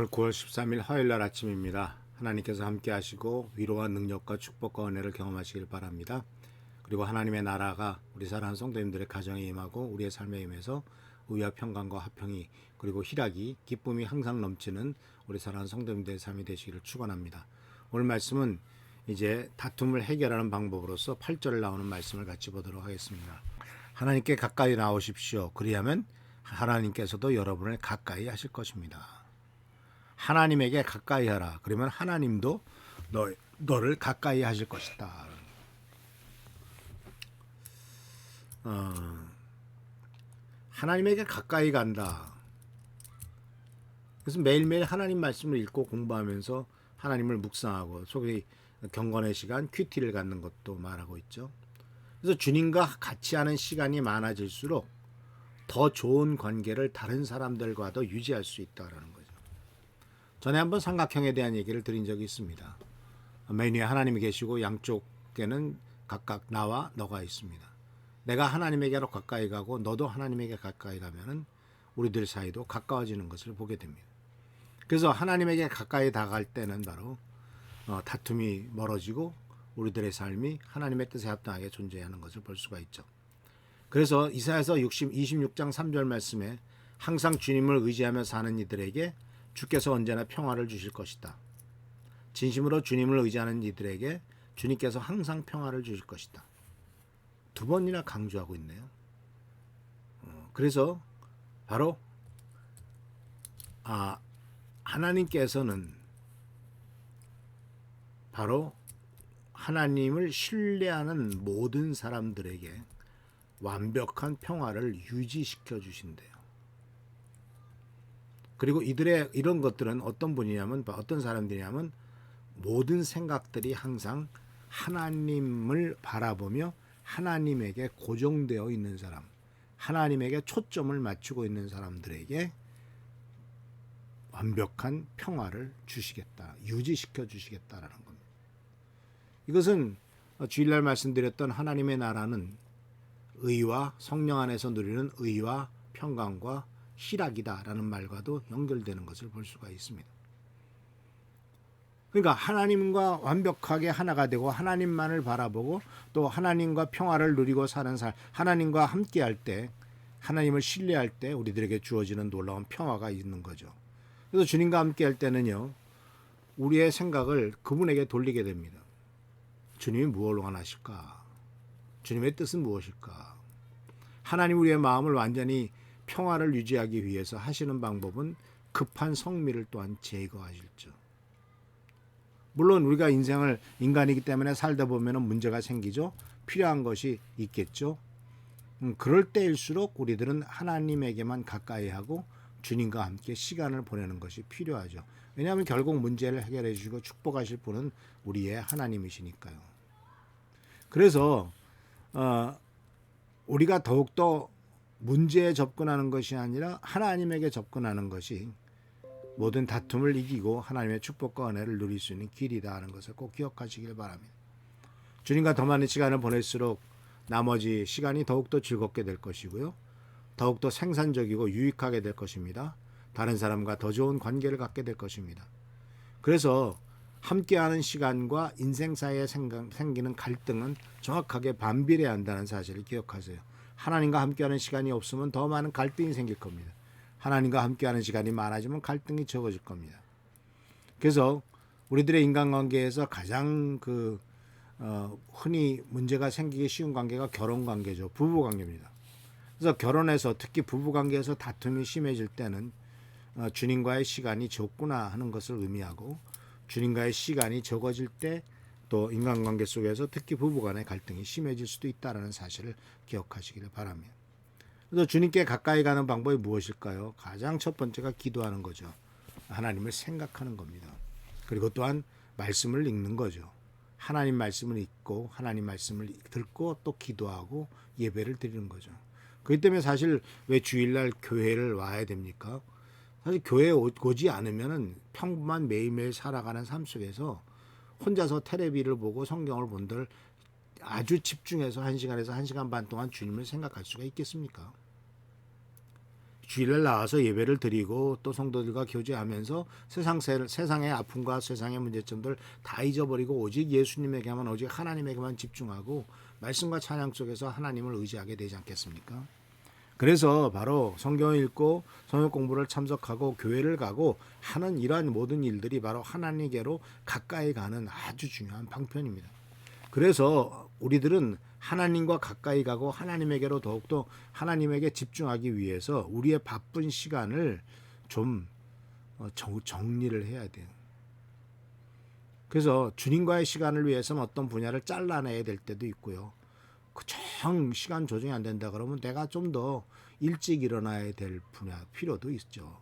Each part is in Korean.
오늘 9월 13일 화요일날 아침입니다. 하나님께서 함께 하시고 위로와 능력과 축복과 은혜를 경험하시길 바랍니다. 그리고 하나님의 나라가 우리 사랑하는 성도님들의 가정에 임하고 우리의 삶에 임해서 의와 평강과 화평이 그리고 희락이 기쁨이 항상 넘치는 우리 사랑하는 성도님들의 삶이 되시기를 축원합니다. 오늘 말씀은 이제 다툼을 해결하는 방법으로서 8절에 나오는 말씀을 같이 보도록 하겠습니다. 하나님께 가까이 나오십시오. 그리하면 하나님께서도 여러분을 가까이 하실 것입니다. 하나님에게 가까이 하라. 그러면 하나님도 너를 가까이 하실 것이다. 하나님에게 가까이 간다. 그래서 매일매일 하나님 말씀을 읽고 공부하면서 하나님을 묵상하고 속에 경건의 시간, 큐티를 갖는 것도 말하고 있죠. 그래서 주님과 같이 하는 시간이 많아질수록 더 좋은 관계를 다른 사람들과도 유지할 수 있다라는 거죠. 전에 한번 삼각형에 대한 얘기를 드린 적이 있습니다. 맨 위에 하나님이 계시고 양쪽에는 각각 나와 너가 있습니다. 내가 하나님에게로 가까이 가고 너도 하나님에게 가까이 가면은 우리들 사이도 가까워지는 것을 보게 됩니다. 그래서 하나님에게 가까이 다가갈 때는 바로 다툼이 멀어지고 우리들의 삶이 하나님의 뜻에 합당하게 존재하는 것을 볼 수가 있죠. 그래서 이사야서 26장 3절 말씀에 항상 주님을 의지하며 사는 이들에게 주께서 언제나 평화를 주실 것이다. 진심으로 주님을 의지하는 이들에게 주님께서 항상 평화를 주실 것이다. 두 번이나 강조하고 있네요. 그래서 바로 하나님께서는 바로 하나님을 신뢰하는 모든 사람들에게 완벽한 평화를 유지시켜 주신대요. 그리고 이들의 이런 것들은 어떤 분이냐면 어떤 사람들이냐면 모든 생각들이 항상 하나님을 바라보며 하나님에게 고정되어 있는 사람, 하나님에게 초점을 맞추고 있는 사람들에게 완벽한 평화를 주시겠다, 유지시켜 주시겠다라는 겁니다. 이것은 주일날 말씀드렸던 하나님의 나라는 의와 성령 안에서 누리는 의와 평강과 희락이다라는 말과도 연결되는 것을 볼 수가 있습니다. 그러니까 하나님과 완벽하게 하나가 되고 하나님만을 바라보고 또 하나님과 평화를 누리고 사는 삶, 하나님과 함께할 때, 하나님을 신뢰할 때 우리들에게 주어지는 놀라운 평화가 있는 거죠. 그래서 주님과 함께할 때는요, 우리의 생각을 그분에게 돌리게 됩니다. 주님이 무엇을 원하실까? 주님의 뜻은 무엇일까? 하나님 우리의 마음을 완전히 평화를 유지하기 위해서 하시는 방법은 급한 성미를 또한 제거하실죠. 물론 우리가 인간이기 때문에 살다 보면 문제가 생기죠. 필요한 것이 있겠죠. 그럴 때일수록 우리들은 하나님에게만 가까이 하고 주님과 함께 시간을 보내는 것이 필요하죠. 왜냐하면 결국 문제를 해결해 주시고 축복하실 분은 우리의 하나님이시니까요. 그래서 우리가 더욱더 문제에 접근하는 것이 아니라 하나님에게 접근하는 것이 모든 다툼을 이기고 하나님의 축복과 은혜를 누릴 수 있는 길이다 하는 것을 꼭 기억하시길 바랍니다. 주님과 더 많은 시간을 보낼수록 나머지 시간이 더욱더 즐겁게 될 것이고요. 더욱더 생산적이고 유익하게 될 것입니다. 다른 사람과 더 좋은 관계를 갖게 될 것입니다. 그래서 함께하는 시간과 인생 사이에 생기는 갈등은 정확하게 반비례해야 한다는 사실을 기억하세요. 하나님과 함께하는 시간이 없으면 더 많은 갈등이 생길 겁니다. 하나님과 함께하는 시간이 많아지면 갈등이 적어질 겁니다. 그래서 우리들의 인간관계에서 가장 흔히 문제가 생기기 쉬운 관계가 결혼관계죠. 부부관계입니다. 그래서 결혼해서 특히 부부관계에서 다툼이 심해질 때는 주님과의 시간이 적구나 하는 것을 의미하고 주님과의 시간이 적어질 때 또 인간관계 속에서 특히 부부간의 갈등이 심해질 수도 있다는 사실을 기억하시기를 바랍니다. 그래서 주님께 가까이 가는 방법이 무엇일까요? 가장 첫 번째가 기도하는 거죠. 하나님을 생각하는 겁니다. 그리고 또한 말씀을 읽는 거죠. 하나님 말씀을 읽고 하나님 말씀을 듣고 또 기도하고 예배를 드리는 거죠. 그렇기 때문에 사실 왜 주일날 교회를 와야 됩니까? 사실 교회에 오지 않으면 평범한 매일매일 살아가는 삶 속에서 혼자서 테레비를 보고 성경을 본들 아주 집중해서 1시간에서 1시간 반 동안 주님을 생각할 수가 있겠습니까? 주일날 나와서 예배를 드리고 또 성도들과 교제하면서 세상의 아픔과 세상의 문제점들 다 잊어버리고 오직 예수님에게만 오직 하나님에게만 집중하고 말씀과 찬양 속에서 하나님을 의지하게 되지 않겠습니까? 그래서 바로 성경을 읽고 성경 공부를 참석하고 교회를 가고 하는 이러한 모든 일들이 바로 하나님께로 가까이 가는 아주 중요한 방편입니다. 그래서 우리들은 하나님과 가까이 가고 하나님에게로 더욱더 하나님에게 집중하기 위해서 우리의 바쁜 시간을 좀 정리를 해야 돼요. 그래서 주님과의 시간을 위해서는 어떤 분야를 잘라내야 될 때도 있고요. 정 시간 조정이 안 된다 그러면 내가 좀 더 일찍 일어나야 될 분야 필요도 있죠.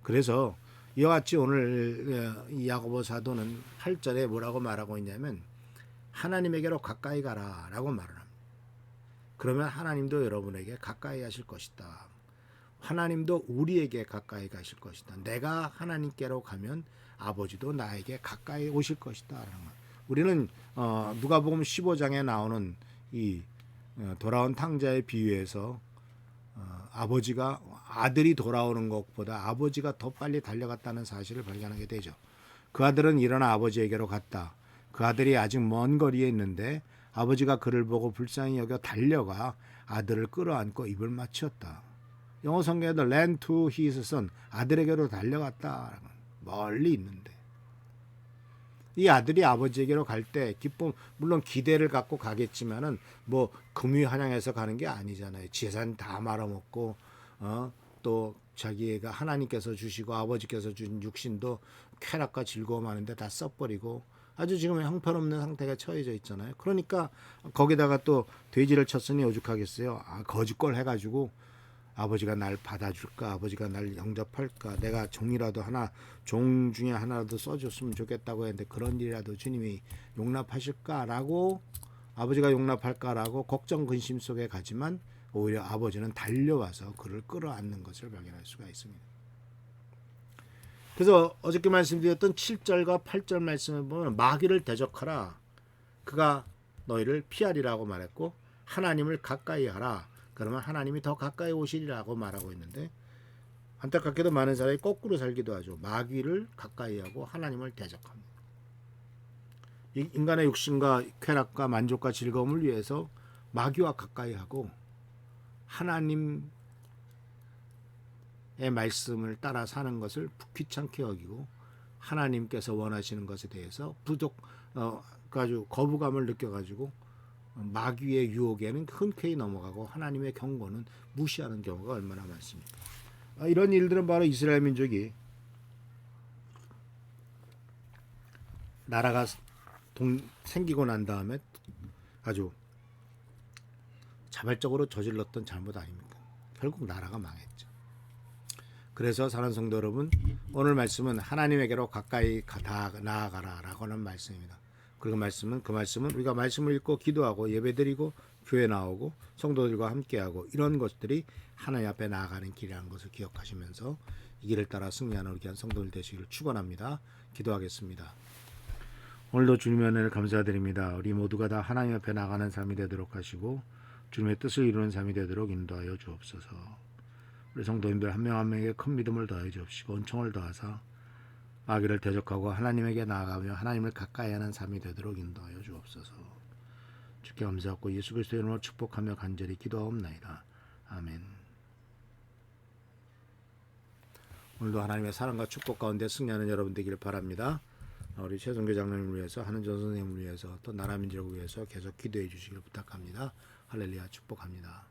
그래서 이와 같이 오늘 이 야고보 사도는 8절에 뭐라고 말하고 있냐면 하나님에게로 가까이 가라라고 말을 합니다. 그러면 하나님도 여러분에게 가까이 하실 것이다. 하나님도 우리에게 가까이 가실 것이다. 내가 하나님께로 가면 아버지도 나에게 가까이 오실 것이다. 라는 것. 우리는 누가복음 15장에 나오는 이 돌아온 탕자의 비유에서 아버지가 아들이 돌아오는 것보다 아버지가 더 빨리 달려갔다는 사실을 발견하게 되죠. 그 아들은 일어나 아버지에게로 갔다. 그 아들이 아직 먼 거리에 있는데 아버지가 그를 보고 불쌍히 여겨 달려가 아들을 끌어안고 입을 맞추었다. 영어 성경에도 ran to his son, 아들에게로 달려갔다. 멀리 있는데 이 아들이 아버지에게로 갈 때 기쁨, 물론 기대를 갖고 가겠지만은 뭐 금위 환영해서 가는 게 아니잖아요. 재산 다 말아먹고 또 자기가 하나님께서 주시고 아버지께서 주신 육신도 쾌락과 즐거움하는데 다 써버리고 아주 지금 형편없는 상태가 처해져 있잖아요. 그러니까 거기다가 또 돼지를 쳤으니 오죽하겠어요. 거짓걸 해가지고 아버지가 날 받아줄까, 아버지가 날 영접할까, 내가 종이라도 하나, 종 중에 하나라도 써줬으면 좋겠다고 했는데 그런 일이라도 주님이 용납하실까라고, 아버지가 용납할까라고 걱정 근심 속에 가지만 오히려 아버지는 달려와서 그를 끌어안는 것을 발견할 수가 있습니다. 그래서 어저께 말씀드렸던 7절과 8절 말씀을 보면 마귀를 대적하라, 그가 너희를 피하리라고 말했고 하나님을 가까이 하라, 그러면 하나님이 더 가까이 오시리라고 말하고 있는데 안타깝게도 많은 사람이 거꾸로 살기도 하죠. 마귀를 가까이 하고 하나님을 대적합니다. 인간의 육신과 쾌락과 만족과 즐거움을 위해서 마귀와 가까이 하고 하나님의 말씀을 따라 사는 것을 귀찮게 여기고 하나님께서 원하시는 것에 대해서 아주 거부감을 느껴가지고 마귀의 유혹에는 흔쾌히 넘어가고 하나님의 경고는 무시하는 경우가 얼마나 많습니까? 이런 일들은 바로 이스라엘 민족이 나라가 생기고 난 다음에 아주 자발적으로 저질렀던 잘못 아닙니까? 결국 나라가 망했죠. 그래서 사랑하는 성도 여러분, 오늘 말씀은 하나님에게로 가까이 나아가라라고 하는 말씀입니다. 그 말씀은 우리가 말씀을 읽고 기도하고 예배드리고 교회 나오고 성도들과 함께하고 이런 것들이 하나님 앞에 나아가는 길이라는 것을 기억하시면서 이 길을 따라 승리하는 우리 귀한 성도들 되시기를 축원합니다. 기도하겠습니다. 오늘도 주님의 은혜를 감사드립니다. 우리 모두가 다 하나님 앞에 나가는 삶이 되도록 하시고 주님의 뜻을 이루는 삶이 되도록 인도하여 주옵소서. 우리 성도님들 한 명 한 명에게 큰 믿음을 더해 주옵시고 은총을 더하사 마귀를 대적하고 하나님에게 나아가며 하나님을 가까이 하는 삶이 되도록 인도하여 주옵소서. 주께 감사하고 예수 그리스도의 이름으로 축복하며 간절히 기도하옵나이다. 아멘. 오늘도 하나님의 사랑과 축복 가운데 승리하는 여러분 되기를 바랍니다. 우리 최성교 장로님을 위해서, 한은전 선생님을 위해서, 또 나라 민족을 위해서 계속 기도해 주시기를 부탁합니다. 할렐루야, 축복합니다.